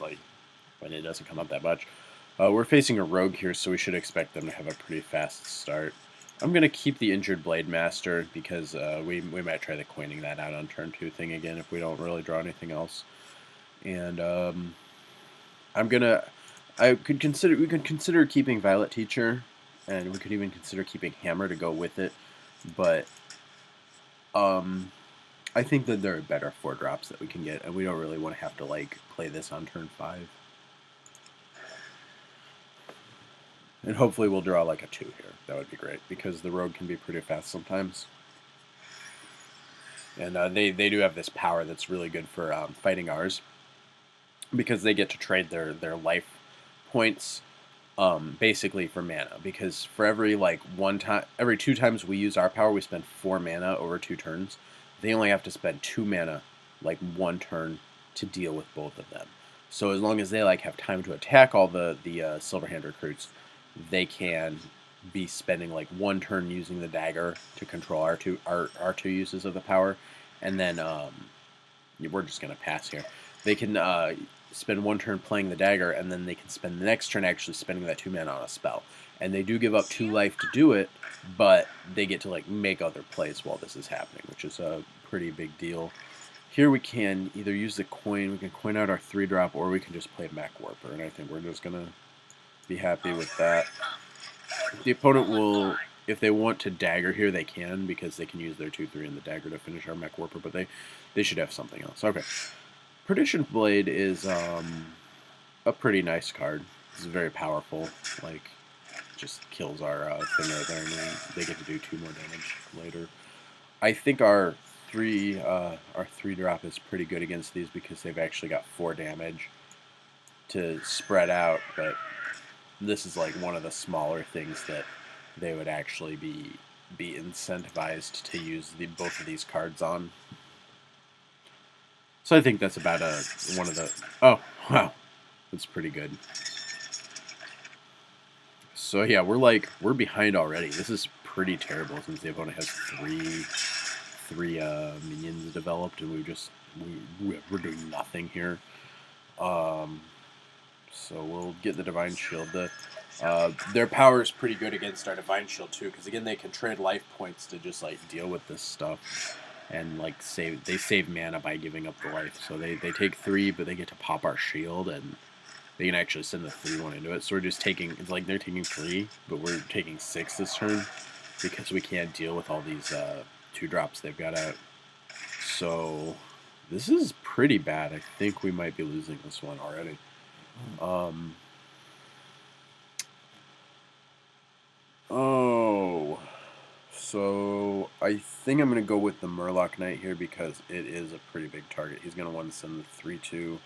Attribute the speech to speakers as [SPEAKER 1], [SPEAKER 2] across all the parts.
[SPEAKER 1] like when it doesn't come up that much. We're facing a rogue here, so we should expect them to have a pretty fast start. I'm going to keep the Injured Blade Master because we might try the coining that out on turn 2 thing again if we don't really draw anything else. And I'm going to... we could consider keeping Violet Teacher, and we could even consider keeping Hammer to go with it, but I think that there are better 4-drops that we can get, and we don't really want to have to like play this on turn 5. And hopefully we'll draw like a 2 here. That would be great, because the rogue can be pretty fast sometimes. And they do have this power that's really good for fighting ours, because they get to trade their life points basically for mana. Because for every every 2 times we use our power, we spend 4 mana over 2 turns. They only have to spend 2 mana like 1 turn to deal with both of them. So as long as they like have time to attack all the Silverhand recruits, they can be spending like 1 turn using the dagger to control our two uses of the power, and then we're just gonna pass here. They can spend 1 turn playing the dagger, and then they can spend the next turn actually spending that 2 mana on a spell. And they do give up 2 life to do it, but they get to like make other plays while this is happening, which is a pretty big deal. Here we can either use the coin, we can coin out our 3-drop, or we can just play Mech Warper, and I think we're just gonna be happy with that. The opponent will, if they want to dagger here, they can, because they can use their 2/3 in the dagger to finish our Mech Warper, but they should have something else. Okay. Perdition Blade is a pretty nice card. It's very powerful. Like, just kills our thing right there, and then they get to do 2 more damage later. I think our 3-drop is pretty good against these, because they've actually got 4 damage to spread out, but this is like one of the smaller things that they would actually be incentivized to use both of these cards on. So I think that's about one of the... Oh, wow. That's pretty good. So yeah, we're behind already. This is pretty terrible, since the opponent has three minions developed, and we're doing nothing here. So we'll get the Divine Shield. Their power is pretty good against our Divine Shield too, because again they can trade life points to just like deal with this stuff, and like they save mana by giving up the life. So they take 3, but they get to pop our shield, and they can actually send the 3/1 into it. So we're just taking, it's like they're taking 3, but we're taking 6 this turn, because we can't deal with all these 2-drops they've got out. So this is pretty bad. I think we might be losing this one already. So I think I'm going to go with the Murloc Knight here, because it is a pretty big target. He's going to want to send the 3/2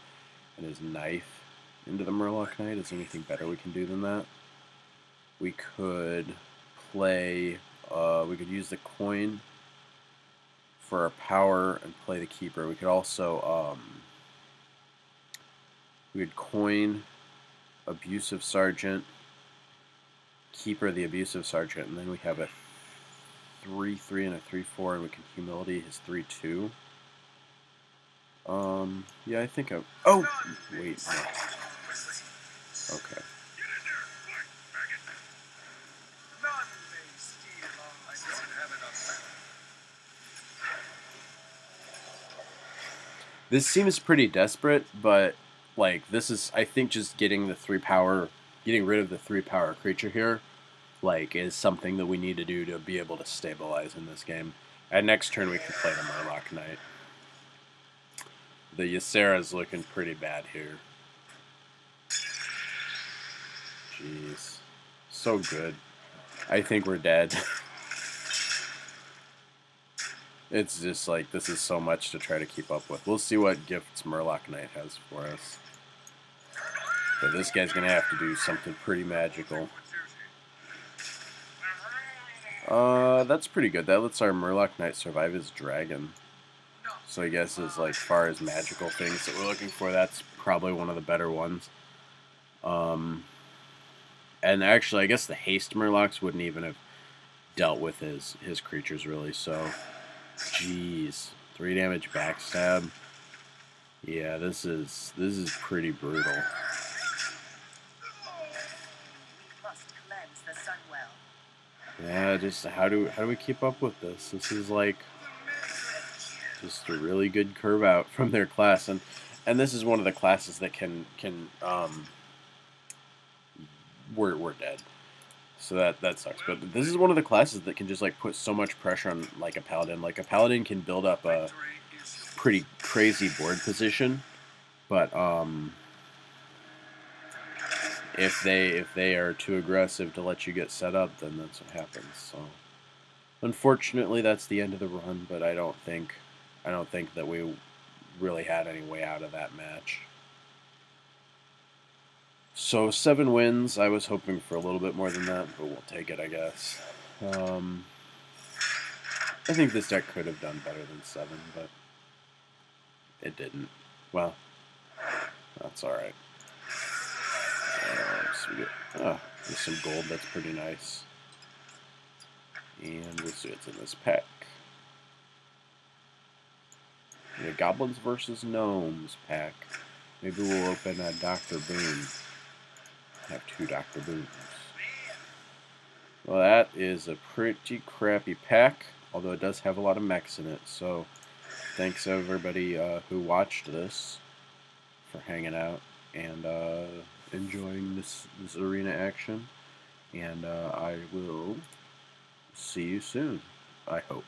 [SPEAKER 1] and his knife into the Murloc Knight. Is there anything better we can do than that? We could play, we could use the coin for our power and play the Keeper. We could also, we would coin Abusive Sergeant, Keeper the Abusive Sergeant, and then we have a 3/3 and a 3/4, and we can Humility his 3/2. Yeah, I think oh, wait. No. Okay. This seems pretty desperate, but like this is, I think, just getting the 3 power, getting rid of the 3 power creature here, like, is something that we need to do to be able to stabilize in this game. And next turn we can play the Murloc Knight. The Yseras looking pretty bad here. Jeez. So good. I think we're dead. It's just like, this is so much to try to keep up with. We'll see what gifts Murloc Knight has for us. But this guy's going to have to do something pretty magical. That's pretty good. That lets our Murloc Knight survive his dragon. So I guess as like far as magical things that we're looking for, that's probably one of the better ones. And actually, I guess the haste Murlocs wouldn't even have dealt with his creatures really. So, jeez, 3 damage backstab. Yeah, this is pretty brutal.
[SPEAKER 2] We must cleanse the Sunwell.
[SPEAKER 1] Yeah, just how do we keep up with this? This is like just a really good curve out from their class, and this is one of the classes that can we're dead. So that sucks. But this is one of the classes that can just like put so much pressure on like a paladin. Like a paladin can build up a pretty crazy board position, but if they are too aggressive to let you get set up, then that's what happens. So unfortunately, that's the end of the run. But I don't think that we really had any way out of that match. So 7 wins. I was hoping for a little bit more than that, but we'll take it, I guess. Um, I think this deck could have done better than 7, but it didn't. Well, that's all right. So we get there's some gold. That's pretty nice. And we'll see what's in this pack. The Goblins versus Gnomes pack. Maybe we'll open a Dr. Boom. Have 2 Dr. Booms. Well, that is a pretty crappy pack, although it does have a lot of mechs in it. So, thanks everybody who watched this for hanging out and enjoying this arena action. And I will see you soon, I hope.